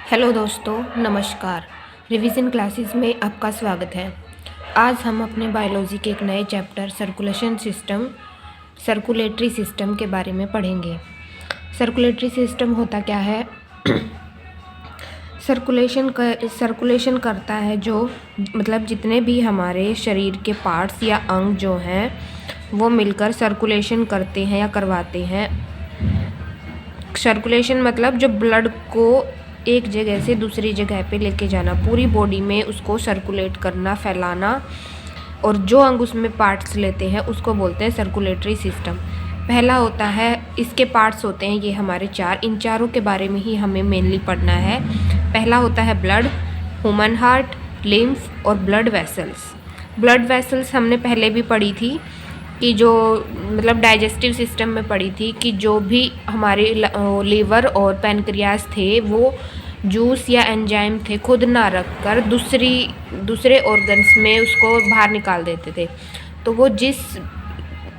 Hello दोस्तों, नमस्कार। Revision classes में आपका स्वागत है। आज हम अपने बायोलॉजी के एक नए चैप्टर सर्कुलेटरी सिस्टम के बारे में पढ़ेंगे। सर्कुलेटरी सिस्टम होता क्या है? सर्कुलेशन करता है जो मतलब जितने भी हमारे शरीर के पार्ट्स या अंग जो हैं वो मिलकर सर्कुलेशन करते हैं या करवाते हैं। सर्कुलेशन मतलब जो ब्लड को एक जगह से दूसरी जगह पे लेके जाना, पूरी बॉडी में उसको सर्कुलेट करना, फैलाना, और जो अंग उसमें पार्ट्स लेते हैं उसको बोलते हैं सर्कुलेटरी सिस्टम। पहला होता है, इसके पार्ट्स होते हैं ये हमारे चार, इन चारों के बारे में ही हमें मेनली पढ़ना है। पहला होता है ब्लड, ह्यूमन हार्ट, लिम्फ और ब्लड वेसल्स। ब्लड वेसल्स हमने पहले भी पढ़ी थी कि जो मतलब डाइजेस्टिव सिस्टम में पढ़ी थी कि जो भी हमारे लीवर और पैनक्रियास थे वो जूस या एंजाइम थे खुद ना रख कर दूसरे ऑर्गन्स में उसको बाहर निकाल देते थे। तो वो जिस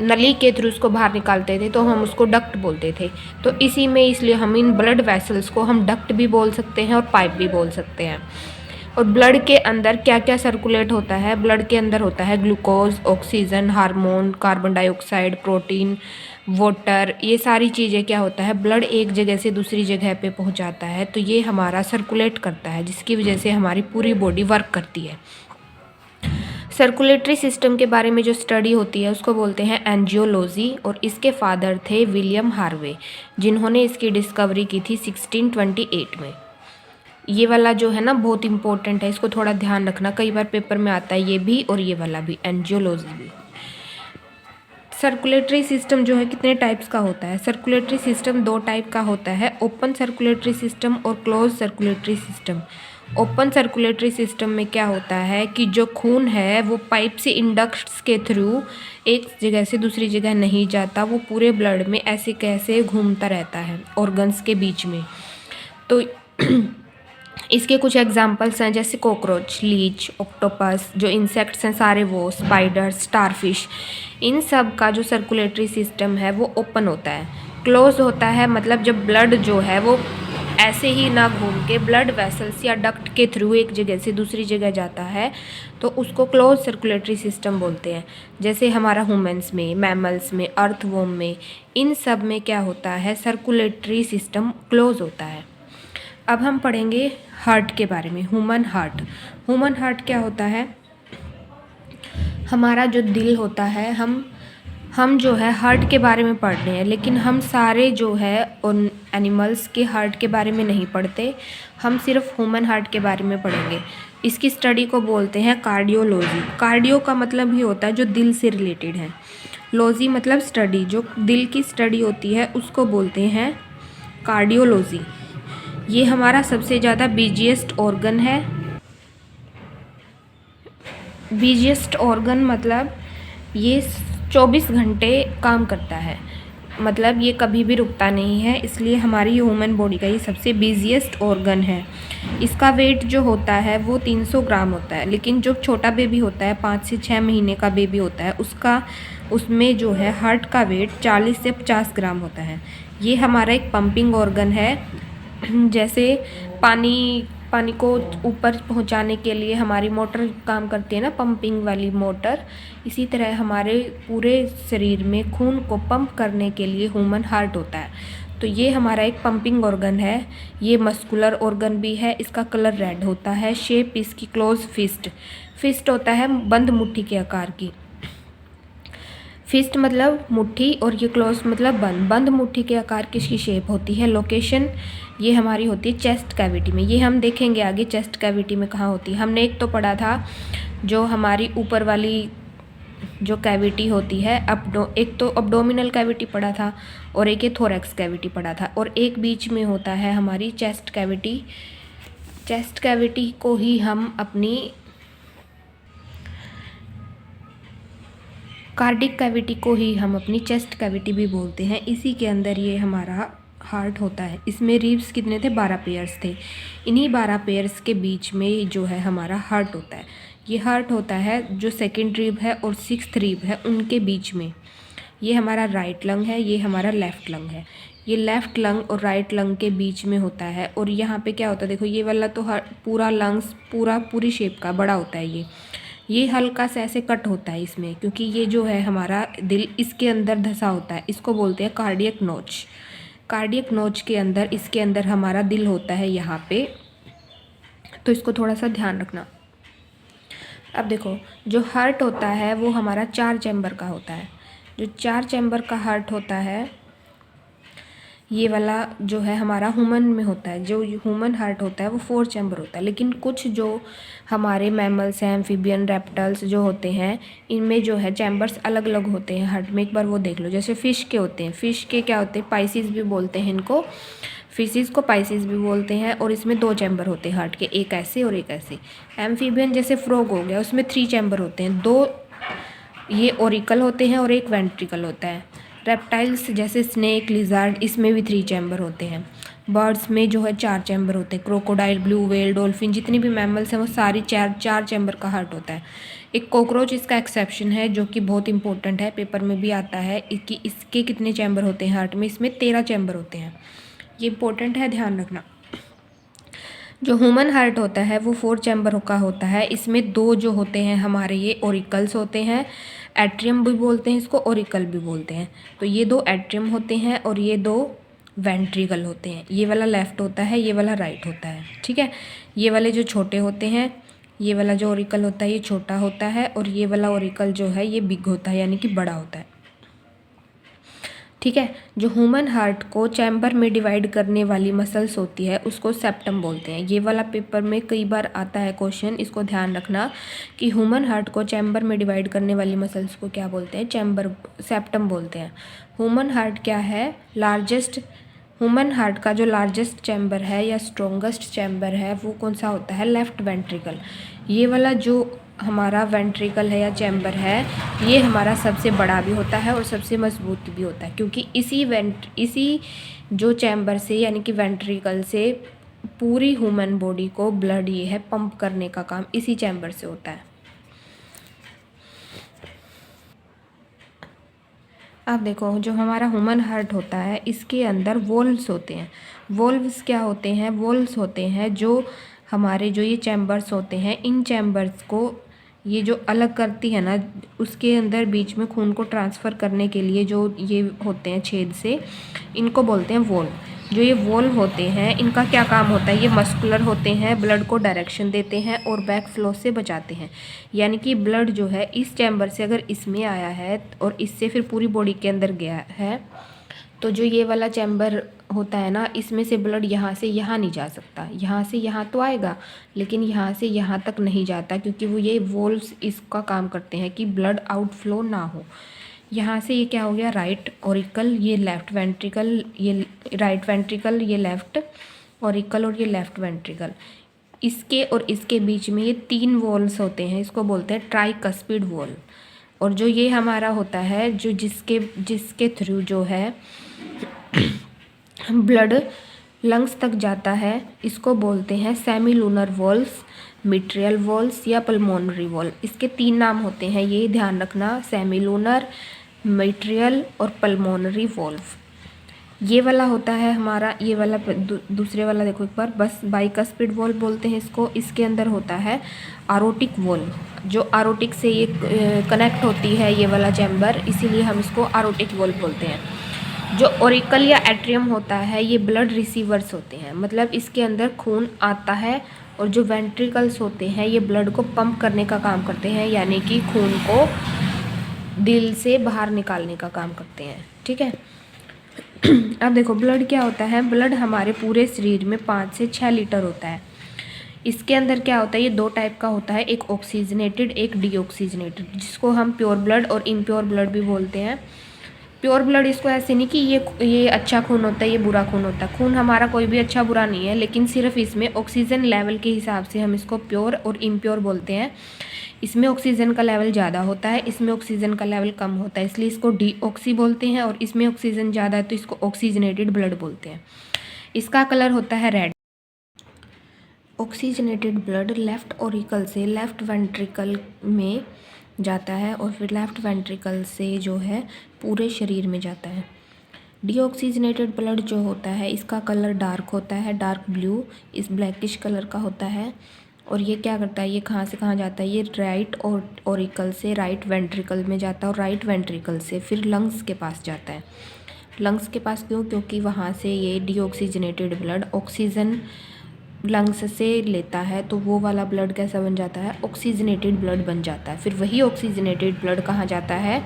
नली के थ्रू उसको बाहर निकालते थे तो हम उसको डक्ट बोलते थे। तो इसी में इसलिए हम इन ब्लड वेसल्स को हम डक्ट भी बोल सकते हैं और पाइप भी बोल सकते हैं। और ब्लड के अंदर क्या क्या सर्कुलेट होता है? ब्लड के अंदर होता है glucose, oxygen, hormone, carbon dioxide, protein, water. ये सारी चीज़ें क्या होता है, ब्लड एक जगह से दूसरी जगह पे पहुंचाता है, तो ये हमारा सर्कुलेट करता है, जिसकी वजह से हमारी पूरी बॉडी वर्क करती है। सर्कुलेटरी सिस्टम के बारे में जो स्टडी होती है उसको बोलते हैं एंजियोलॉजी, और इसके फादर थे विलियम हार्वे, जिन्होंने इसकी डिस्कवरी की थी 1628 में। ये वाला जो है ना बहुत इंपॉर्टेंट है, इसको थोड़ा ध्यान रखना, कई बार पेपर में आता है ये भी और ये वाला भी, एंजियोलॉजी भी। सर्कुलेटरी सिस्टम जो है कितने टाइप्स का होता है? सर्कुलेटरी सिस्टम दो टाइप का होता है, ओपन सर्कुलेटरी सिस्टम और close circulatory system. Open circulatory system में क्या होता है कि जो खून है वो पाइप से इंडक्ट्स के थ्रू एक जगह से दूसरी जगह नहीं जाता, वो पूरे ब्लड में ऐसे कैसे घूमता रहता है ऑर्गन्स के बीच में। तो इसके कुछ एग्जांपल्स हैं, जैसे कॉकरोच, लीच, ऑक्टोपस, जो इंसेक्ट्स हैं सारे वो, स्पाइडर, स्टारफिश, इन सब का जो सर्कुलेटरी सिस्टम है वो ओपन होता है। क्लोज होता है मतलब जब ब्लड जो है वो ऐसे ही ना घूम के ब्लड वेसल्स या डक्ट के थ्रू एक जगह से दूसरी जगह जाता है, तो उसको क्लोज सर्कुलेटरी सिस्टम बोलते हैं। जैसे हमारा ह्यूमंस में, मैमल्स में, अर्थवॉर्म में, इन सब में क्या होता है, सर्कुलेटरी सिस्टम क्लोज होता है। अब हम पढ़ेंगे हार्ट के बारे में, ह्यूमन हार्ट। ह्यूमन हार्ट क्या होता है? हमारा जो दिल होता है, हम जो है हार्ट के बारे में पढ़ रहे हैं, लेकिन हम सारे जो है उन एनिमल्स के हार्ट के बारे में नहीं पढ़ते, हम सिर्फ ह्यूमन हार्ट के बारे में पढ़ेंगे। इसकी स्टडी को बोलते हैं कार्डियोलॉजी। कार्डियो का मतलब ही होता है जो दिल से रिलेटेड है, लॉजी मतलब स्टडी, जो दिल की स्टडी होती है उसको बोलते हैं कार्डियोलॉजी। ये हमारा सबसे ज़्यादा बिजिएस्ट ऑर्गन है। बिजिएस्ट ऑर्गन मतलब ये 24 घंटे काम करता है, मतलब ये कभी भी रुकता नहीं है, इसलिए हमारी ह्यूमन बॉडी का ये सबसे बिजिएस्ट ऑर्गन है। इसका वेट जो होता है वो 300 ग्राम होता है, लेकिन जो छोटा बेबी होता है, 5 से 6 महीने का बेबी होता है, उसमें जो है हार्ट का वेट 40 से 50 ग्राम होता है। ये हमारा एक पंपिंग ऑर्गन है। जैसे पानी को ऊपर पहुंचाने के लिए हमारी मोटर काम करती है ना, पंपिंग वाली मोटर, इसी तरह हमारे पूरे शरीर में खून को पंप करने के लिए ह्यूमन हार्ट होता है। तो ये हमारा एक पंपिंग ऑर्गन है। ये मस्कुलर ऑर्गन भी है, इसका कलर रेड होता है। शेप इसकी क्लोज फिस्ट होता है, बंद मुट्ठी के आकार की। फिस्ट मतलब मुट्ठी और ये क्लोज मतलब बंद मुट्ठी के आकार की इसकी शेप होती है। लोकेशन ये हमारी होती है चेस्ट कैविटी में, ये हम देखेंगे आगे चेस्ट कैविटी में कहाँ होती है। हमने एक तो पढ़ा था जो हमारी ऊपर वाली जो कैविटी होती है, एक तो अब्डोमिनल कैविटी पढ़ा था और एक थोरैक्स कैविटी पढ़ा था, और एक बीच में होता है हमारी चेस्ट कैविटी। चेस्ट कैविटी को ही हम अपनी कार्डिक कैविटी को ही हम अपनी चेस्ट कैविटी भी बोलते हैं। इसी के अंदर ये हमारा हार्ट होता है। इसमें रिब्स कितने थे? 12 पेयर्स थे। इन्हीं 12 पेयर्स के बीच में जो है हमारा हार्ट होता है। ये हार्ट होता है जो सेकंड रिब है और 6th रिब है उनके बीच में। ये हमारा राइट लंग है, ये हमारा लेफ़्ट लंग है। ये लेफ़्ट लंग और राइट लंग के बीच में होता है। और यहाँ पे क्या होता है, देखो ये वाला तो पूरा लंग्स पूरी शेप का बड़ा होता है। ये हल्का सा ऐसे कट होता है इसमें, क्योंकि ये जो है हमारा दिल इसके अंदर धंसा होता है। इसको बोलते हैं कार्डियक नोच। कार्डियक नोच के अंदर इसके अंदर हमारा दिल होता है यहाँ पे, तो इसको थोड़ा सा ध्यान रखना। अब देखो जो हार्ट होता है वो हमारा 4 चैम्बर का होता है। जो 4 चैम्बर का हार्ट होता है ये वाला जो है हमारा ह्यूमन में होता है। जो ह्यूमन हार्ट होता है वो 4 चैम्बर होता है। लेकिन कुछ जो हमारे मैमल्स हैं, एम्फीबियन, रेप्टाइल्स जो होते हैं, इनमें जो है चैम्बर्स अलग अलग होते हैं हार्ट में। एक बार वो देख लो, जैसे फ़िश के होते हैं। फ़िश के क्या होते हैं, पाइसिस भी बोलते हैं इनको, फिशिस को पाइसिस भी बोलते हैं। और इसमें 2 चैम्बर होते हैं हार्ट के, एक ऐसे और एक ऐसे। एम्फीबियन जैसे फ्रॉग हो गया, उसमें 3 चैम्बर होते हैं, 2 ये ओरिकल होते हैं और एक वेंट्रिकल होता है। रेप्टाइल्स जैसे स्नेक, लिजार्ड, इसमें भी 3 चैम्बर होते हैं। बर्ड्स में जो है 4 चैम्बर होते हैं। क्रोकोडाइल, ब्लू व्हेल, डॉल्फिन, जितनी भी मैमल्स हैं वो सारी 4 चैम्बर का हार्ट होता है। एक कॉकरोच इसका एक्सेप्शन है, जो कि बहुत इंपॉर्टेंट है, पेपर में भी आता है कि इसके कितने चैम्बर होते हैं हार्ट में। इसमें 13 चैम्बर होते हैं। ये इंपॉर्टेंट है, ध्यान रखना। जो ह्यूमन हार्ट होता है वो 4 चैम्बर का होता है। इसमें 2 जो होते हैं हमारे ये ओरिकल्स होते हैं। एट्रियम भी बोलते हैं इसको, ओरिकल भी बोलते हैं। तो ये 2 एट्रियम होते हैं और ये 2 वेंट्रिकल होते हैं। ये वाला लेफ़्ट होता है, ये वाला राइट होता है, ठीक है। ये वाले जो छोटे होते हैं, ये वाला जो ओरिकल होता है ये छोटा होता है, और ये वाला ओरिकल जो है ये बिग होता है, यानी कि बड़ा होता है, ठीक है। जो ह्यूमन हार्ट को चैम्बर में डिवाइड करने वाली मसल्स होती है उसको सेप्टम बोलते हैं। ये वाला पेपर में कई बार आता है क्वेश्चन, इसको ध्यान रखना कि ह्यूमन हार्ट को चैम्बर में डिवाइड करने वाली मसल्स को क्या बोलते हैं, सेप्टम बोलते हैं। ह्यूमन हार्ट क्या है, ह्यूमन हार्ट का जो लार्जेस्ट चैम्बर है या स्ट्रॉन्गेस्ट चैम्बर है वो कौन सा होता है, लेफ़्ट वेंट्रिकल। ये वाला जो हमारा वेंट्रिकल है या चैम्बर है ये हमारा सबसे बड़ा भी होता है और सबसे मजबूत भी होता है, क्योंकि इसी जो चैम्बर से यानी कि वेंट्रिकल से पूरी ह्यूमन बॉडी को ब्लड ये है पंप करने का काम इसी चैम्बर से होता है। अब देखो जो हमारा ह्यूमन हार्ट होता है इसके अंदर वॉल्व्स होते हैं। वॉल्व्स क्या होते हैं, वॉल्व्स होते हैं जो हमारे जो ये चैम्बर्स होते हैं, इन चैम्बर्स को ये जो अलग करती है ना, उसके अंदर बीच में खून को ट्रांसफ़र करने के लिए जो ये होते हैं छेद से, इनको बोलते हैं वॉल्व। जो ये वॉल्व होते हैं इनका क्या काम होता है, ये मस्कुलर होते हैं, ब्लड को डायरेक्शन देते हैं और बैक फ्लो से बचाते हैं। यानी कि ब्लड जो है इस चैम्बर से अगर इसमें आया है और इससे फिर पूरी बॉडी के अंदर गया है, तो जो ये वाला चैम्बर होता है ना, इसमें से ब्लड यहाँ से यहाँ नहीं जा सकता। यहाँ से यहाँ तो आएगा लेकिन यहाँ से यहाँ तक नहीं जाता, क्योंकि वो ये वॉल्व्स इसका काम करते हैं कि ब्लड आउटफ्लो ना हो। यहाँ से ये क्या हो गया, राइट ऑरिकल, ये लेफ़्ट वेंट्रिकल, ये राइट वेंट्रिकल, ये लेफ़्ट ऑरिकल और ये लेफ़्ट वेंट्रिकल। इसके और इसके बीच में ये 3 वॉल्व्स होते हैं, इसको बोलते हैं ट्राइकस्पिड वॉल्व। और जो ये हमारा होता है जो जिसके थ्रू जो है ब्लड लंग्स तक जाता है, इसको बोलते हैं सेमीलूनर वॉल्व्स, मिट्रियल वॉल्व्स या पल्मोनरी वॉल्व। इसके 3 नाम होते हैं, ये ध्यान रखना, सेमीलूनर, मिट्रियल और पल्मोनरी वॉल्व। ये वाला होता है हमारा, ये वाला दूसरे वाला देखो एक बार, बस बाइकस्पिड वॉल्व बोलते हैं इसको। इसके अंदर होता है आरोटिक वॉल्व, जो आरोटिक से ये कनेक्ट होती है ये वाला चैम्बर, इसीलिए हम इसको आरोटिक वॉल्व बोलते हैं। जो ओरिकल या एट्रियम होता है ये ब्लड रिसीवर्स होते हैं, मतलब इसके अंदर खून आता है, और जो वेंट्रिकल्स होते हैं ये ब्लड को पंप करने का काम करते हैं, यानी कि खून को दिल से बाहर निकालने का काम करते हैं, ठीक है। अब देखो ब्लड क्या होता है, ब्लड हमारे पूरे शरीर में 5 से 6 लीटर होता है। इसके अंदर क्या होता है, ये 2 टाइप का होता है, एक ऑक्सीजनेटेड, एक डीऑक्सीजनेटेड, जिसको हम प्योर ब्लड और इम्प्योर ब्लड भी बोलते हैं। प्योर ब्लड इसको ऐसे नहीं कि ये अच्छा खून होता है, ये बुरा खून होता है। खून हमारा कोई भी अच्छा बुरा नहीं है, लेकिन सिर्फ इसमें ऑक्सीजन लेवल के हिसाब से हम इसको प्योर और इम्प्योर बोलते हैं। इसमें ऑक्सीजन का लेवल ज़्यादा होता है, इसमें ऑक्सीजन का लेवल कम होता है, इसलिए इसको डीऑक्सी बोलते हैं। और इसमें ऑक्सीजन ज़्यादा है तो इसको ऑक्सीजनेटेड ब्लड बोलते हैं। इसका कलर होता है red. Oxygenated blood left auricle से लेफ़्ट वेंट्रिकल में जाता है और फिर लेफ़्ट वेंट्रिकल से जो है पूरे शरीर में जाता है। डीऑक्सीजनेटेड ब्लड जो होता है इसका कलर डार्क होता है, डार्क ब्लू, इस ब्लैकिश कलर का होता है। और ये क्या करता है, ये कहाँ से कहाँ जाता है, ये राइट और ऑरिकल से राइट वेंट्रिकल में जाता है और राइट वेंट्रिकल से फिर लंग्स के पास जाता है। लंग्स के पास क्यों? क्योंकि वहाँ से ये डीऑक्सीजनेटेड ब्लड ऑक्सीजन लंग्स से लेता है, तो वो वाला ब्लड कैसा बन जाता है, ऑक्सीजनेटेड ब्लड बन जाता है। फिर वही ऑक्सीजनेटेड ब्लड कहाँ जाता है,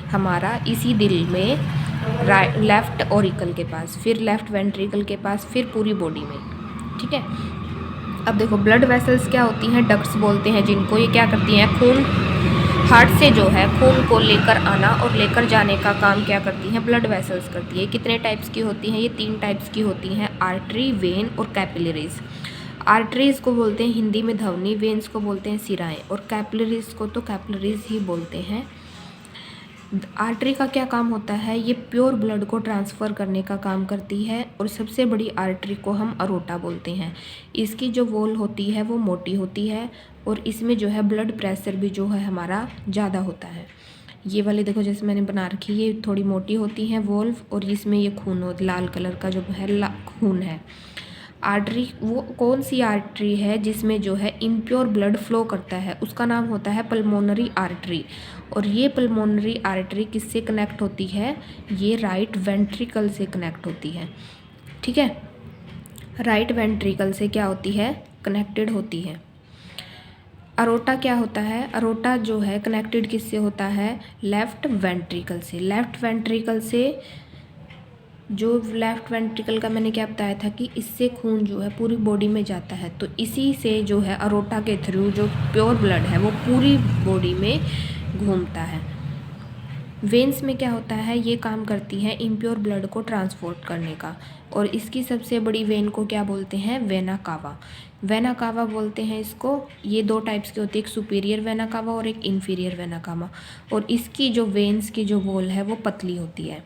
हमारा इसी दिल में लेफ़्ट ऑरिकल के पास, फिर लेफ़्ट वेंट्रिकल के पास, फिर पूरी बॉडी में। ठीक है, अब देखो ब्लड वेसल्स क्या होती हैं, डक्ट्स बोलते हैं जिनको। ये क्या करती हैं, खून हार्ट से जो है खून को लेकर आना और लेकर जाने का काम क्या करती हैं, ब्लड वेसल्स करती है। कितने टाइप्स की होती हैं, ये 3 टाइप्स की होती हैं, आर्टरी, वेन और कैपिलरीज। आर्टरीज को बोलते हैं हिंदी में धमनी, वेन्स को बोलते हैं सिराएं, और कैपिलरीज को तो कैपिलरीज ही बोलते हैं। आर्टरी का क्या काम होता है, ये प्योर ब्लड को ट्रांसफ़र करने का काम करती है। और सबसे बड़ी आर्टरी को हम अरोटा बोलते हैं। इसकी जो वॉल होती है वो मोटी होती है और इसमें जो है ब्लड प्रेशर भी जो है हमारा ज़्यादा होता है। ये वाले देखो जैसे मैंने बना रखी है, ये थोड़ी मोटी होती हैं वॉल्व, और इसमें ये खून हो लाल कलर का जो है खून है। आर्टरी वो कौन सी आर्टरी है जिसमें जो है इम्प्योर ब्लड फ्लो करता है, उसका नाम होता है पल्मोनरी आर्टरी। और ये पल्मोनरी आर्टरी किससे कनेक्ट होती है, ये राइट वेंट्रिकल से कनेक्ट होती है। ठीक है, राइट वेंट्रिकल से क्या होती है, कनेक्टेड होती है। अरोटा क्या होता है, अरोटा जो है कनेक्टेड किससे होता है, लेफ़्ट वेंट्रिकल से। लेफ़्ट वेंट्रिकल से जो लेफ़्ट वेंट्रिकल का मैंने क्या बताया था कि इससे खून जो है पूरी बॉडी में जाता है, तो इसी से जो है अरोटा के थ्रू जो प्योर ब्लड है वो पूरी बॉडी में घूमता है। वेन्स में क्या होता है, ये काम करती हैं इम्प्योर ब्लड को ट्रांसपोर्ट करने का, और इसकी सबसे बड़ी वेन को क्या बोलते हैं, वेना कावा। वेना कावा बोलते हैं इसको। ये 2 टाइप्स की होती है, एक सुपीरियर वेना कावा और एक इन्फीरियर वेना कावा। और इसकी जो वेन्स की जो वॉल है वो पतली होती है।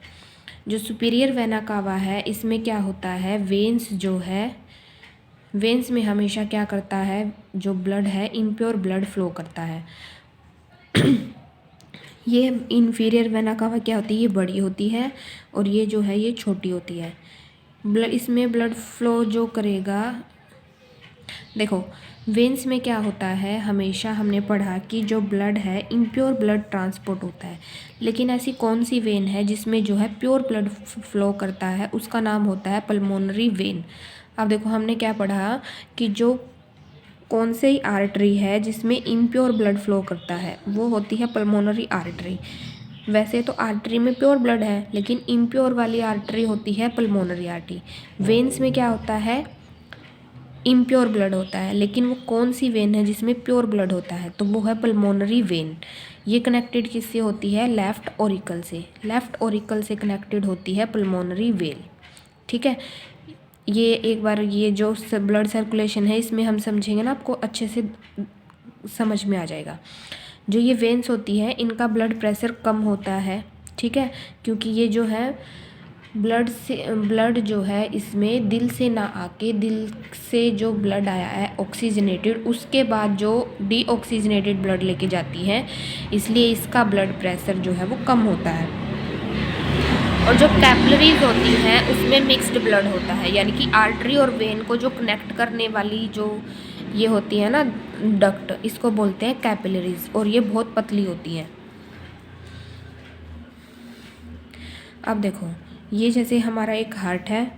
जो सुपीरियर वेना कावा है इसमें क्या होता है, वेन्स जो है, वेन्स में हमेशा क्या करता है, जो ब्लड है इम्प्योर ब्लड फ्लो करता है। ये इन्फीरियर वेना कावा क्या होती है, ये बड़ी होती है और ये जो है ये छोटी होती है। इसमें ब्लड फ्लो जो करेगा, देखो वेन्स में क्या होता है, हमेशा हमने पढ़ा कि जो ब्लड है इम्प्योर ब्लड ट्रांसपोर्ट होता है, लेकिन ऐसी कौन सी वेन है जिसमें जो है प्योर ब्लड फ्लो करता है, उसका नाम होता है पल्मोनरी वेन। अब देखो हमने क्या पढ़ा कि जो कौन सी आर्टरी है जिसमें इम्प्योर ब्लड फ्लो करता है, वो होती है पल्मोनरी आर्टरी। वैसे तो आर्टरी में प्योर ब्लड है, लेकिन इम्प्योर वाली आर्टरी होती है पल्मोनरी आर्टरी। वेन्स में क्या होता है, इम्प्योर ब्लड होता है, लेकिन वो कौन सी वेन है जिसमें प्योर ब्लड होता है, तो वो है पल्मोनरी वेन। ये कनेक्टेड किससे होती है, लेफ़्ट ऑरिकल से। लेफ़्ट ऑरिकल से कनेक्टेड होती है पल्मोनरी वेन। ठीक है, ये एक बार ये जो ब्लड सर्कुलेशन है इसमें हम समझेंगे ना, आपको अच्छे से समझ में आ जाएगा। जो ये वेन्स होती है इनका ब्लड प्रेशर कम होता है। ठीक है, क्योंकि ये जो है ब्लड जो है इसमें दिल से ना आके, दिल से जो ब्लड आया है ऑक्सीजनेटेड, उसके बाद जो डीऑक्सीजनेटेड ब्लड लेके जाती है, इसलिए इसका ब्लड प्रेशर जो है वो कम होता है। और जो कैपिलरीज होती हैं उसमें मिक्स्ड ब्लड होता है, यानी कि आर्टरी और वेन को जो कनेक्ट करने वाली जो ये होती है ना डक्ट, इसको बोलते हैं कैपिलरीज, और ये बहुत पतली होती है। अब देखो ये जैसे हमारा एक हार्ट है,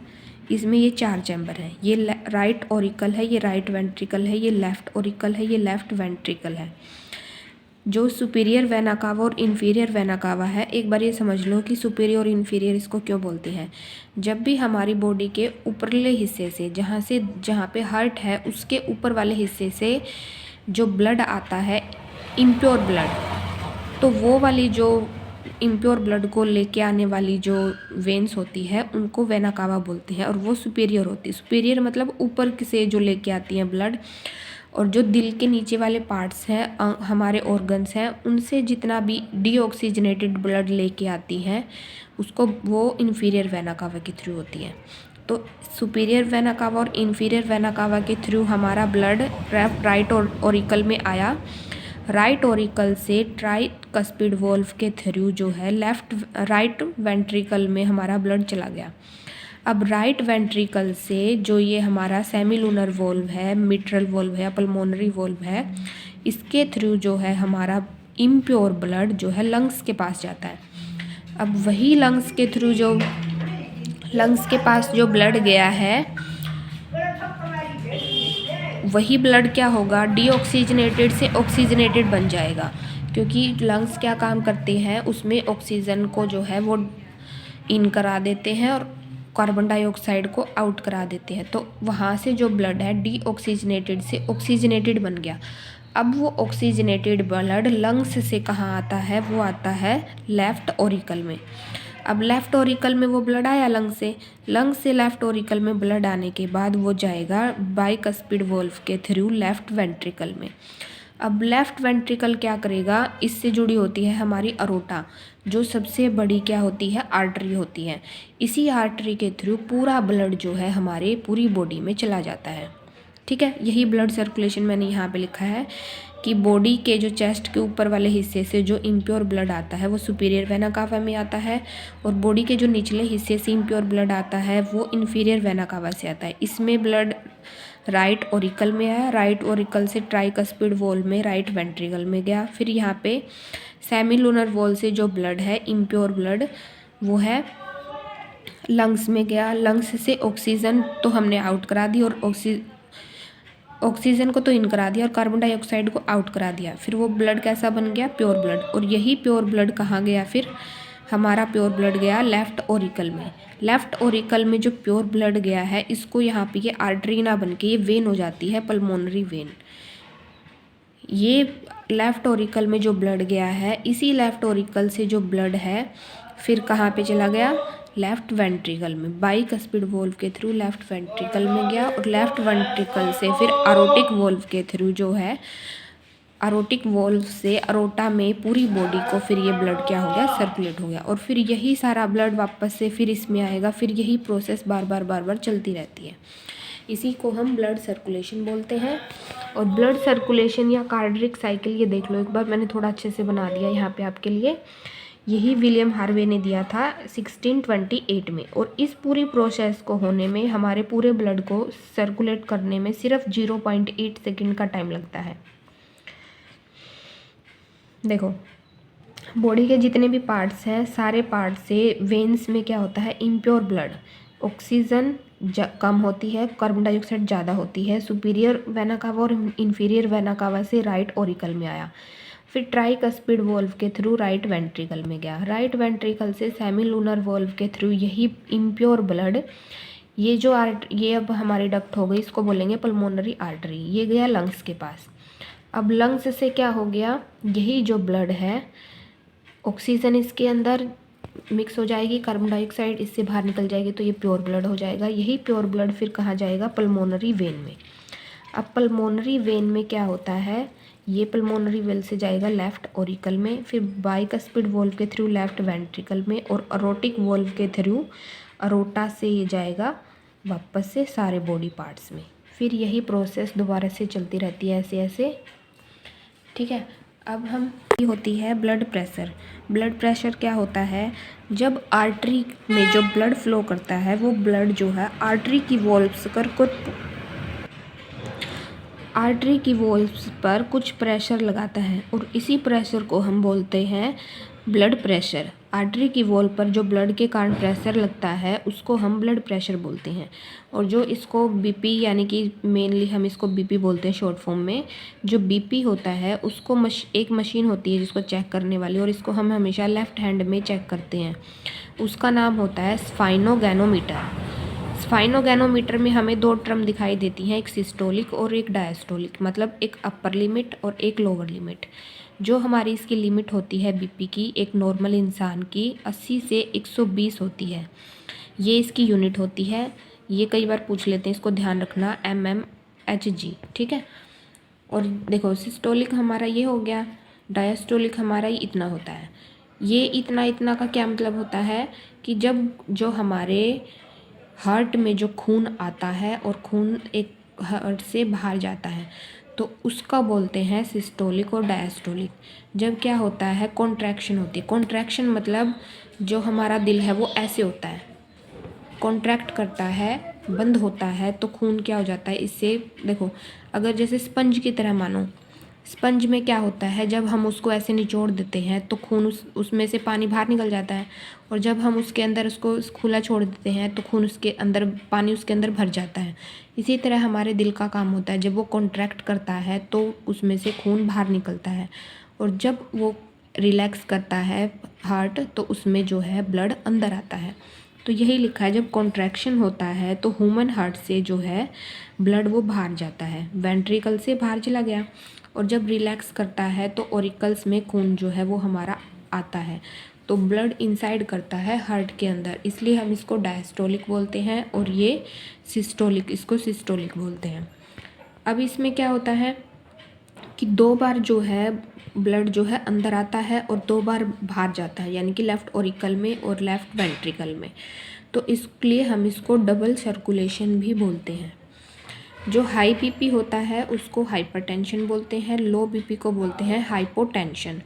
इसमें ये 4 चैम्बर हैं। ये राइट ऑरिकल है, ये राइट वेंट्रिकल है, ये लेफ़्ट ऑरिकल है, ये लेफ़्ट वेंट्रिकल है। जो सुपीरियर वेना कावा और इन्फीरियर वेना कावा है, एक बार ये समझ लो कि सुपीरियर और इन्फीरियर इसको क्यों बोलते हैं। जब भी हमारी बॉडी के ऊपरले हिस्से से, जहाँ पे हार्ट है उसके ऊपर वाले हिस्से से जो ब्लड आता है इम्प्योर ब्लड, तो वो वाली जो इम्प्योर ब्लड को लेके आने वाली जो वेन्स होती है उनको वेना कावा बोलते हैं, और वो सुपीरियर होती है। सुपीरियर मतलब ऊपर से जो लेके आती हैं ब्लड, और जो दिल के नीचे वाले पार्ट्स हैं, हमारे ऑर्गन्स हैं, उनसे जितना भी डीऑक्सीजनेटेड ब्लड लेके आती हैं उसको, वो इन्फीरियर वेना कावा के थ्रू होती है। तो सुपीरियर वेना कावा और इन्फीरियर वेना कावा के थ्रू हमारा ब्लड राइट ऑरिकल में आया, राइट ऑरिकल से ट्राइकस्पिड वॉल्व के थ्रू जो है राइट वेंट्रिकल में हमारा ब्लड चला गया। अब राइट वेंट्रिकल से जो ये हमारा सेमीलूनर वॉल्व है, मिट्रल वॉल्व है, पल्मोनरी वॉल्व है, इसके थ्रू जो है हमारा इम्प्योर ब्लड जो है लंग्स के पास जाता है। अब वही लंग्स के थ्रू जो लंग्स के पास जो ब्लड गया है, वही ब्लड क्या होगा, डीऑक्सीजनेटेड से ऑक्सीजनेटेड बन जाएगा, क्योंकि लंग्स क्या काम करते हैं, उसमें ऑक्सीजन को जो है वो इन करा देते हैं और कार्बन डाइऑक्साइड को आउट करा देते हैं। तो वहाँ से जो ब्लड है डीऑक्सीजनेटेड से ऑक्सीजनेटेड बन गया। अब वो ऑक्सीजनेटेड ब्लड लंग्स से कहाँ आता है, वो आता है लेफ्ट ऑरिकल में। अब लेफ्ट ऑरिकल में वो ब्लड आया लंग्स से लेफ्ट ऑरिकल में ब्लड आने के बाद वो जाएगा बाइकस्पिड वॉल्व के थ्रू लेफ्ट वेंट्रिकल में। अब लेफ्ट वेंट्रिकल क्या करेगा, इससे जुड़ी होती है हमारी अरोटा, जो सबसे बड़ी क्या होती है, आर्टरी होती है। इसी आर्टरी के थ्रू पूरा ब्लड जो है हमारे पूरी बॉडी में चला जाता है। ठीक है, यही ब्लड सर्कुलेशन मैंने यहाँ पे लिखा है कि बॉडी के जो चेस्ट के ऊपर वाले हिस्से से जो इम्प्योर ब्लड आता है वो सुपीरियर वेना कावा में आता है, और बॉडी के जो निचले हिस्से से इम्प्योर ब्लड आता है वो इन्फीरियर वेना कावा से आता है। इसमें ब्लड राइट ऑरिकल में आया, राइट ऑरिकल से ट्राइकस्पिड वॉल्व में राइट वेंट्रिकल में गया, फिर यहाँ पे सेमीलूनर वॉल से जो ब्लड है इम्प्योर ब्लड वो है लंग्स में गया। लंग्स से ऑक्सीजन तो हमने आउट करा दी और ऑक्सीजन को तो इन करा दिया और कार्बन डाइऑक्साइड को आउट करा दिया। फिर वो ब्लड कैसा बन गया, प्योर ब्लड। और यही प्योर ब्लड कहाँ गया, फिर हमारा प्योर ब्लड गया लेफ्ट ऑरिकल में। लेफ्ट ऑरिकल में जो प्योर ब्लड गया है, इसको यहाँ पे ये आर्टरी ना बन के ये वेन हो जाती है, पल्मोनरी वेन। ये लेफ्ट ऑरिकल में जो ब्लड गया है, इसी लेफ्ट ऑरिकल से जो ब्लड है फिर कहाँ पे चला गया, लेफ्ट वेंट्रिकल में। बाइकस्पिड वॉल्व के थ्रू लेफ्ट वेंट्रिकल में गया और लेफ्ट वेंट्रिकल से फिर अरोटिक वॉल्व के थ्रू जो है अरोटिक वॉल्व से अरोटा में पूरी बॉडी को फिर ये ब्लड क्या हो गया, सर्कुलेट हो गया। और फिर यही सारा ब्लड वापस से फिर इसमें आएगा, फिर यही प्रोसेस बार बार चलती रहती है। इसी को हम ब्लड सर्कुलेशन बोलते हैं। और ब्लड सर्कुलेशन या कार्डियक साइकिल, ये देख लो एक बार, मैंने थोड़ा अच्छे से बना दिया यहाँ पे आपके लिए। यही विलियम हार्वे ने दिया था 1628 में। और इस पूरी प्रोसेस को होने में हमारे पूरे ब्लड को सर्कुलेट करने में सिर्फ 0.8 सेकेंड का टाइम लगता है। देखो, बॉडी के जितने भी पार्ट्स हैं, सारे पार्ट से वेन्स में क्या होता है, इम्प्योर ब्लड, ऑक्सीजन कम होती है, कार्बन डाइऑक्साइड ज़्यादा होती है। सुपीरियर वेना कावा और इन्फीरियर वेना कावा से राइट ऑरिकल में आया, फिर ट्राइकस्पिड वॉल्व के थ्रू राइट वेंट्रिकल में गया, राइट वेंट्रिकल से सेमीलूनर वॉल्व के थ्रू यही इम्प्योर ब्लड, ये अब हमारी डक्ट हो गई, इसको बोलेंगे पल्मोनरी आर्टरी, ये गया लंग्स के पास। अब लंग्स से क्या हो गया, यही जो ब्लड है, ऑक्सीजन इसके अंदर मिक्स हो जाएगी, कार्बन डाइऑक्साइड इससे बाहर निकल जाएगी, तो ये प्योर ब्लड हो जाएगा। यही प्योर ब्लड फिर कहाँ जाएगा, पल्मोनरी वेन में। अब पल्मोनरी वेन में क्या होता है, ये पल्मोनरी वेल से जाएगा लेफ्ट ऑरिकल में, फिर बाइकस्पिड वॉल्व के थ्रू लेफ्ट वेंट्रिकल में, और अरोटिक वॉल्व के थ्रू अरोटा से ये जाएगा वापस से सारे बॉडी पार्ट्स में। फिर यही प्रोसेस दोबारा से चलती रहती है ऐसे ऐसे। ठीक है, अब हम होती है ब्लड प्रेशर। ब्लड प्रेशर क्या होता है, जब आर्टरी में जो ब्लड फ्लो करता है, वो ब्लड जो है आर्टरी की वॉल्व्स पर कुछ प्रेशर लगाता है, और इसी प्रेशर को हम बोलते हैं ब्लड प्रेशर। आर्टरी की वॉल पर जो ब्लड के कारण प्रेशर लगता है उसको हम ब्लड प्रेशर बोलते हैं। और जो इसको बीपी, यानी कि मेनली हम इसको बीपी बोलते हैं शॉर्ट फॉर्म में। जो बीपी होता है उसको एक मशीन होती है जिसको चेक करने वाली, और इसको हम हमेशा लेफ़्ट हैंड में चेक करते हैं। उसका नाम होता है स्फाइनोगैनोमीटर। स्फाइनोगैनोमीटर में हमें दो टर्म दिखाई देती हैं, एक सिस्टोलिक और एक डायस्टोलिक, मतलब एक अपर लिमिट और एक लोअर लिमिट। जो हमारी इसकी लिमिट होती है बीपी की, एक नॉर्मल इंसान की 80 से 120 होती है, ये इसकी यूनिट होती है। ये कई बार पूछ लेते हैं, इसको ध्यान रखना, mmHg। ठीक है, और देखो सिस्टोलिक हमारा ये हो गया, डायस्टोलिक हमारा ही इतना होता है। ये इतना इतना का क्या मतलब होता है कि जब जो हमारे हार्ट में जो खून आता है और खून एक हार्ट से बाहर जाता है, तो उसका बोलते हैं सिस्टोलिक और डायस्टोलिक। जब क्या होता है, कॉन्ट्रैक्शन होती है। कॉन्ट्रैक्शन मतलब जो हमारा दिल है वो ऐसे होता है, कॉन्ट्रैक्ट करता है, बंद होता है, तो खून क्या हो जाता है इससे। देखो, अगर जैसे स्पंज की तरह मानो, स्पंज में क्या होता है, जब हम उसको ऐसे निचोड़ देते हैं तो खून उसमें से पानी बाहर निकल जाता है, और जब हम उसके अंदर उसको खुला छोड़ देते हैं तो खून उसके अंदर, पानी उसके अंदर भर जाता है। इसी तरह हमारे दिल का काम होता है, जब वो कॉन्ट्रैक्ट करता है तो उसमें से खून बाहर निकलता है, और जब वो रिलैक्स करता है हार्ट तो उसमें जो है ब्लड अंदर आता है। तो यही लिखा है, जब कॉन्ट्रैक्शन होता है तो ह्यूमन हार्ट से जो है ब्लड वो बाहर जाता है, वेंट्रिकल से बाहर चला गया, और जब रिलैक्स करता है तो ऑरिकल्स में खून जो है वो हमारा आता है, तो ब्लड इनसाइड करता है हार्ट के अंदर, इसलिए हम इसको डायस्टोलिक बोलते हैं, और ये सिस्टोलिक, इसको सिस्टोलिक बोलते हैं। अब इसमें क्या होता है कि 2 बार जो है ब्लड जो है अंदर आता है और 2 बार बाहर जाता है, यानी कि लेफ़्ट ऑरिकल में और लेफ़्ट वेंट्रिकल में, तो इसलिए हम इसको डबल सर्कुलेशन भी बोलते हैं। जो हाई बीपी होता है उसको हाइपरटेंशन बोलते हैं, लो बीपी को बोलते हैं हाइपोटेंशन।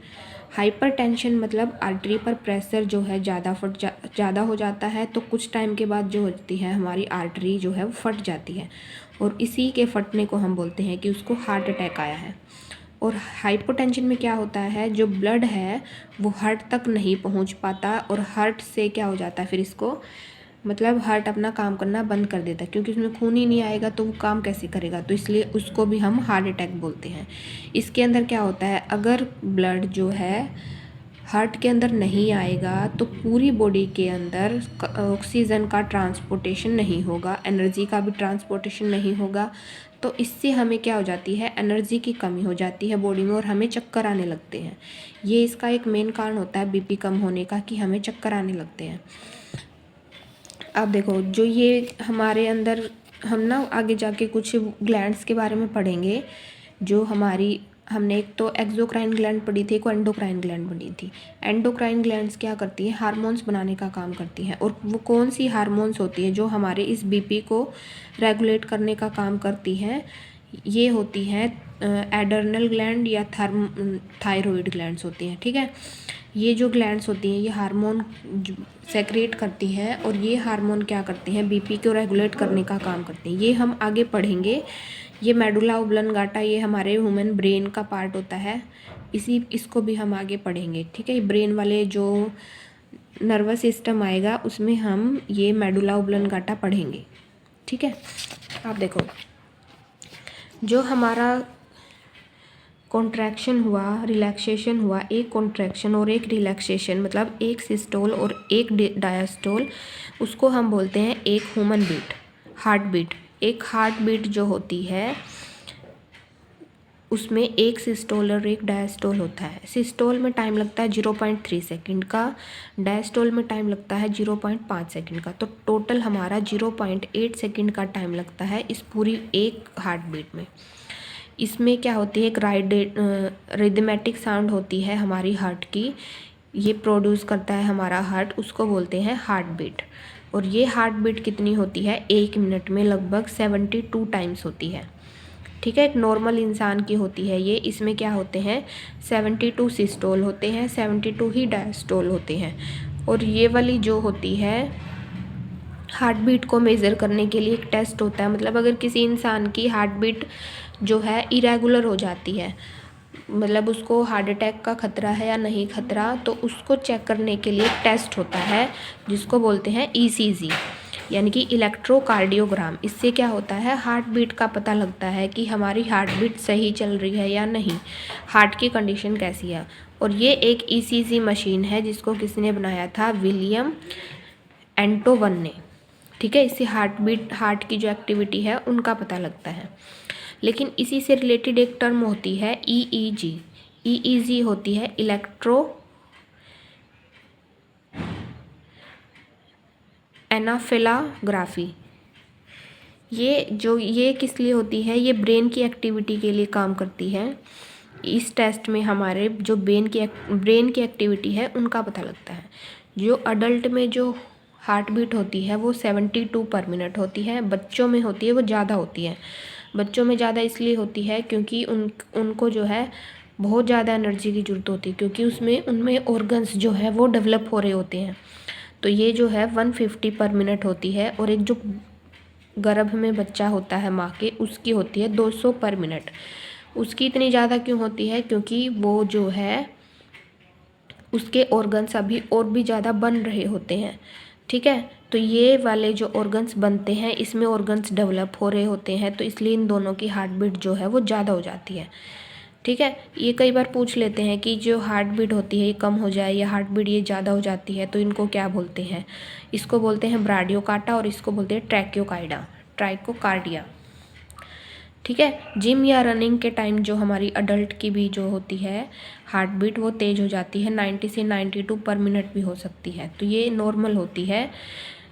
हाइपरटेंशन मतलब आर्टरी पर प्रेशर जो है ज़्यादा हो जाता है, तो कुछ टाइम के बाद जो होती है हमारी आर्टरी जो है वो फट जाती है, और इसी के फटने को हम बोलते हैं कि उसको हार्ट अटैक आया है। और हाइपोटेंशन में क्या होता है, जो ब्लड है वो हार्ट तक नहीं पहुंच पाता, और हार्ट से क्या हो जाता है फिर इसको, मतलब हार्ट अपना काम करना बंद कर देता है, क्योंकि उसमें खून ही नहीं आएगा तो वो काम कैसे करेगा, तो इसलिए उसको भी हम हार्ट अटैक बोलते हैं। इसके अंदर क्या होता है, अगर ब्लड जो है हार्ट के अंदर नहीं आएगा तो पूरी बॉडी के अंदर ऑक्सीजन का ट्रांसपोर्टेशन नहीं होगा, एनर्जी का भी ट्रांसपोर्टेशन नहीं होगा, तो इससे हमें क्या हो जाती है, एनर्जी की कमी हो जाती है बॉडी में, और हमें चक्कर आने लगते हैं। ये इसका एक मेन कारण होता है बीपी कम होने का, कि हमें चक्कर आने लगते हैं। अब देखो, जो ये हमारे अंदर, हम ना आगे जाके कुछ ग्लैंड्स के बारे में पढ़ेंगे, जो हमारी, हमने एक तो एक्सोक्राइन ग्लैंड पढ़ी थी, एक एंडोक्राइन ग्लैंड पढ़ी थी। एंडोक्राइन ग्लैंड्स क्या करती हैं, हार्मोन्स बनाने का काम करती हैं, और वो कौन सी हार्मोन्स होती हैं जो हमारे इस बीपी को रेगुलेट करने का काम करती हैं, ये होती हैं एडर्नल ग्लैंड या थायरॉइड ग्लैंड्स होती हैं। ठीक है, ये जो ग्लैंड्स होती हैं ये हार्मोन सेक्रेट करती हैं, और ये हार्मोन क्या करती हैं, बीपी को रेगुलेट करने का काम करती हैं। ये हम आगे पढ़ेंगे। ये मेडुला ओब्लंगाटा, ये हमारे ह्यूमन ब्रेन का पार्ट होता है, इसको भी हम आगे पढ़ेंगे। ठीक है, ब्रेन वाले जो नर्वस सिस्टम आएगा उसमें हम ये मेडुला ओब्लंगाटा पढ़ेंगे। ठीक है, आप देखो, जो हमारा कॉन्ट्रैक्शन हुआ, रिलैक्सेशन हुआ, एक कॉन्ट्रैक्शन और एक रिलैक्सेशन, मतलब एक सिस्टोल और एक डायस्टोल, उसको हम बोलते हैं एक ह्यूमन बीट, हार्ट बीट। एक हार्ट बीट जो होती है उसमें एक सिस्टोल और एक डायस्टोल होता है। सिस्टोल में टाइम लगता है 0.3 सेकंड का, डायस्टोल में टाइम लगता है 0.5 सेकंड का, तो टोटल हमारा 0.8 सेकंड का टाइम लगता है इस पूरी एक हार्ट बीट में। इसमें क्या होती है, एक रिदमेटिक साउंड होती है हमारी हार्ट की, ये प्रोड्यूस करता है हमारा हार्ट, उसको बोलते हैं हार्ट बीट। और ये हार्ट बीट कितनी होती है, 1 मिनट में लगभग 72 टाइम्स होती है। ठीक है, एक नॉर्मल इंसान की होती है ये। इसमें क्या होते हैं, 72 सिस्टोल होते हैं, 72 ही डायस्टोल होते हैं। और ये वाली जो होती है हार्ट बीट को मेज़र करने के लिए एक टेस्ट होता है, मतलब अगर किसी इंसान की हार्ट बीट जो है इरेगुलर हो जाती है, मतलब उसको हार्ट अटैक का खतरा है या नहीं खतरा, तो उसको चेक करने के लिए एक टेस्ट होता है जिसको बोलते हैं ECG, यानी कि इलेक्ट्रोकार्डियोग्राम। इससे क्या होता है, हार्ट बीट का पता लगता है कि हमारी हार्ट बीट सही चल रही है या नहीं, हार्ट की कंडीशन कैसी है। और ये एक ECG मशीन है जिसको किसने बनाया था, विलियम एंटोवन ने। ठीक है, इससे हार्ट बीट, हार्ट की जो एक्टिविटी है उनका पता लगता है। लेकिन इसी से रिलेटेड एक टर्म होती है EEG। EEG होती है इलेक्ट्रो एनाफेलाग्राफी। ये किस लिए होती है, ये ब्रेन की एक्टिविटी के लिए काम करती है। इस टेस्ट में हमारे जो ब्रेन की एक्टिविटी है उनका पता लगता है। जो अडल्ट में जो हार्ट बीट होती है वो 72 पर मिनट होती है, बच्चों में होती है वो ज़्यादा होती है। बच्चों में ज़्यादा इसलिए होती है क्योंकि उनको जो है बहुत ज़्यादा एनर्जी की ज़रूरत होती है, क्योंकि उनमें ऑर्गन्स जो है वो डेवलप हो रहे होते हैं। तो ये जो है 150 पर मिनट होती है, और एक जो गर्भ में बच्चा होता है माँ के, उसकी होती है 200 पर मिनट। उसकी इतनी ज़्यादा क्यों होती है? क्योंकि वो जो है उसके ऑर्गन्स अभी और भी ज़्यादा बन रहे होते हैं। ठीक है, तो ये वाले जो ऑर्गन्स बनते हैं इसमें ऑर्गन्स डेवलप हो रहे होते हैं, तो इसलिए इन दोनों की हार्ट बीट जो है वो ज़्यादा हो जाती है। ठीक है, ये कई बार पूछ लेते हैं कि जो हार्ट बीट होती है ये कम हो जाए या हार्ट बीट ये ज़्यादा हो जाती है तो इनको क्या बोलते हैं? इसको बोलते हैं ब्राडियोकार्टा और इसको बोलते हैं ट्राइकोकार्डिया। ठीक है, जिम या रनिंग के टाइम जो हमारी अडल्ट की भी जो होती है हार्ट बीट वो तेज़ हो जाती है, 90 से 92 पर मिनट भी हो सकती है। तो ये नॉर्मल होती है।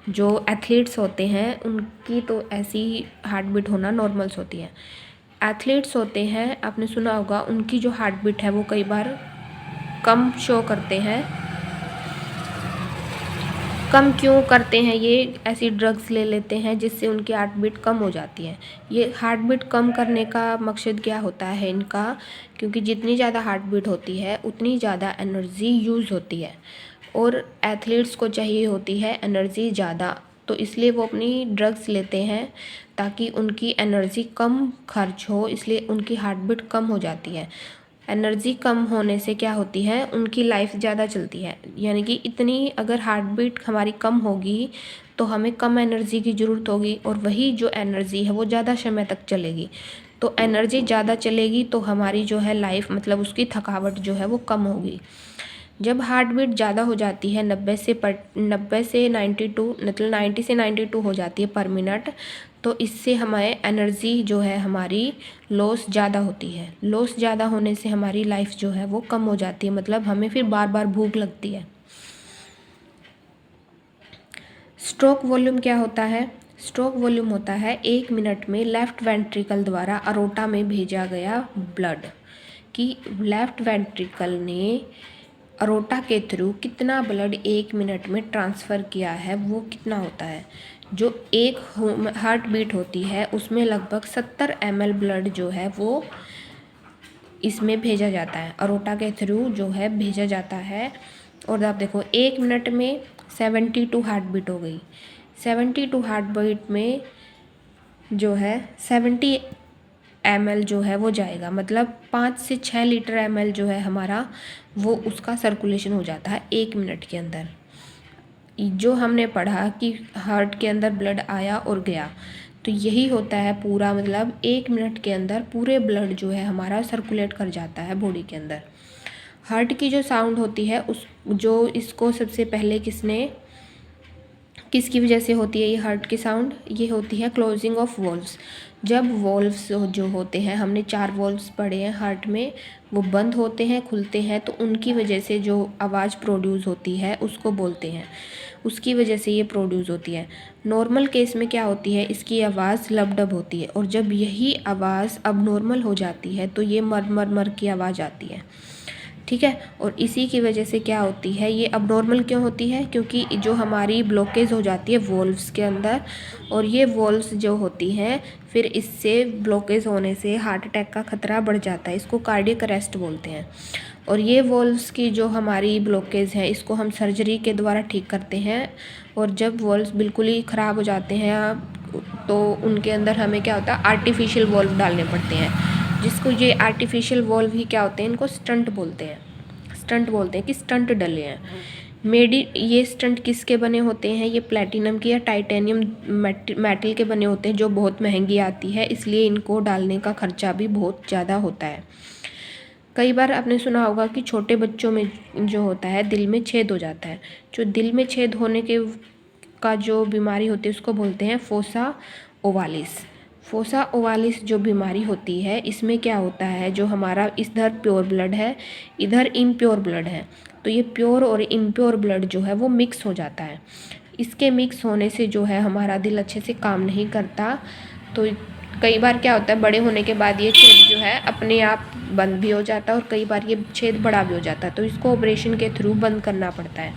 जो एथलीट्स होते हैं उनकी तो ऐसी हार्ट बीट होना नॉर्मल्स होती है। एथलीट्स होते हैं, आपने सुना होगा, उनकी जो हार्ट बीट है वो कई बार कम शो करते हैं। कम क्यों करते हैं? ये ऐसी ड्रग्स ले लेते हैं जिससे उनकी हार्ट बीट कम हो जाती है। ये हार्ट बीट कम करने का मकसद क्या होता है इनका? क्योंकि जितनी ज़्यादा हार्ट बीट होती है उतनी ज़्यादा एनर्जी यूज़ होती है, और एथलीट्स को चाहिए होती है एनर्जी ज़्यादा, तो इसलिए वो अपनी ड्रग्स लेते हैं ताकि उनकी एनर्जी कम खर्च हो, इसलिए उनकी हार्ट बीट कम हो जाती है। एनर्जी कम होने से क्या होती है? उनकी लाइफ ज़्यादा चलती है। यानी कि इतनी अगर हार्ट बीट हमारी कम होगी तो हमें कम एनर्जी की ज़रूरत होगी, और वही जो एनर्जी है वो ज़्यादा समय तक चलेगी। तो एनर्जी ज़्यादा चलेगी तो हमारी जो है लाइफ, मतलब उसकी थकावट जो है वो कम होगी। जब हार्ट बीट ज़्यादा हो जाती है 90 से 92, मतलब 90 से 92 हो जाती है पर मिनट, तो इससे हमारे एनर्जी जो है हमारी लॉस ज़्यादा होती है। लॉस ज़्यादा होने से हमारी लाइफ जो है वो कम हो जाती है, मतलब हमें फिर बार बार भूख लगती है। स्ट्रोक वॉल्यूम क्या होता है? स्ट्रोक वॉल्यूम होता है 1 मिनट में लेफ्ट वेंट्रिकल द्वारा अरोटा में भेजा गया ब्लड, कि लेफ्ट वेंट्रिकल ने अरोटा के थ्रू कितना ब्लड 1 मिनट में ट्रांसफ़र किया है, वो कितना होता है। जो एक हार्ट बीट होती है उसमें लगभग 70 ml ब्लड जो है वो इसमें भेजा जाता है, अरोटा के थ्रू जो है भेजा जाता है। और आप देखो 1 मिनट में 72 हार्ट बीट हो गई। 72 हार्ट बीट में जो है 70 ml जो है वो जाएगा, मतलब 5 से 6 लीटर ml जो है हमारा वो उसका सर्कुलेशन हो जाता है 1 मिनट के अंदर। जो हमने पढ़ा कि हार्ट के अंदर ब्लड आया और गया, तो यही होता है पूरा, मतलब 1 मिनट के अंदर पूरे ब्लड जो है हमारा सर्कुलेट कर जाता है बॉडी के अंदर। हार्ट की जो साउंड होती है इसको सबसे पहले किसकी वजह से होती है ये हार्ट की साउंड? ये होती है क्लोजिंग ऑफ वॉल्व्स। जब वॉल्व्स जो होते हैं, हमने 4 वॉल्व्स पढ़े हैं हार्ट में, वो बंद होते हैं, खुलते हैं, तो उनकी वजह से जो आवाज़ प्रोड्यूस होती है उसको बोलते हैं, उसकी वजह से ये प्रोड्यूस होती है। नॉर्मल केस में क्या होती है? इसकी आवाज़ लबडब होती है, और जब यही आवाज़ अब नॉर्मल हो जाती है तो ये मर की आवाज़ आती है। ठीक है, और इसी की वजह से क्या होती है, ये अब नॉर्मल क्यों होती है? क्योंकि जो हमारी ब्लॉकेज हो जाती है वॉल्व्स के अंदर, और ये वॉल्व्स जो होती हैं फिर इससे ब्लॉकेज होने से हार्ट अटैक का खतरा बढ़ जाता है, इसको कार्डियक अरेस्ट बोलते हैं। और ये वॉल्व्स की जो हमारी ब्लॉकेज है इसको हम सर्जरी के द्वारा ठीक करते हैं, और जब वॉल्व्स बिल्कुल ही ख़राब हो जाते हैं तो उनके अंदर हमें क्या होता है, आर्टिफिशियल वॉल्व डालने पड़ते हैं, जिसको ये आर्टिफिशियल वॉल्व ही क्या होते हैं, इनको स्टंट बोलते हैं। स्टंट बोलते हैं कि स्टंट डले हैं। ये स्टंट किसके बने होते हैं? ये प्लैटिनम की या टाइटेनियम मेटल के बने होते हैं, जो बहुत महंगी आती है, इसलिए इनको डालने का खर्चा भी बहुत ज़्यादा होता है। कई बार आपने सुना होगा कि छोटे बच्चों में जो होता है दिल में छेद हो जाता है। जो दिल में छेद होने का जो बीमारी होती है उसको बोलते हैं फोसा ओवालिस। फोसा ओवालिस जो बीमारी होती है इसमें क्या होता है, जो हमारा इधर प्योर ब्लड है, इधर इम्प्योर ब्लड है, तो ये प्योर और इम्प्योर ब्लड जो है वो मिक्स हो जाता है। इसके मिक्स होने से जो है हमारा दिल अच्छे से काम नहीं करता। तो कई बार क्या होता है, बड़े होने के बाद ये छेद जो है अपने आप बंद भी हो जाता है, और कई बार ये छेद बड़ा भी हो जाता है, तो इसको ऑपरेशन के थ्रू बंद करना पड़ता है।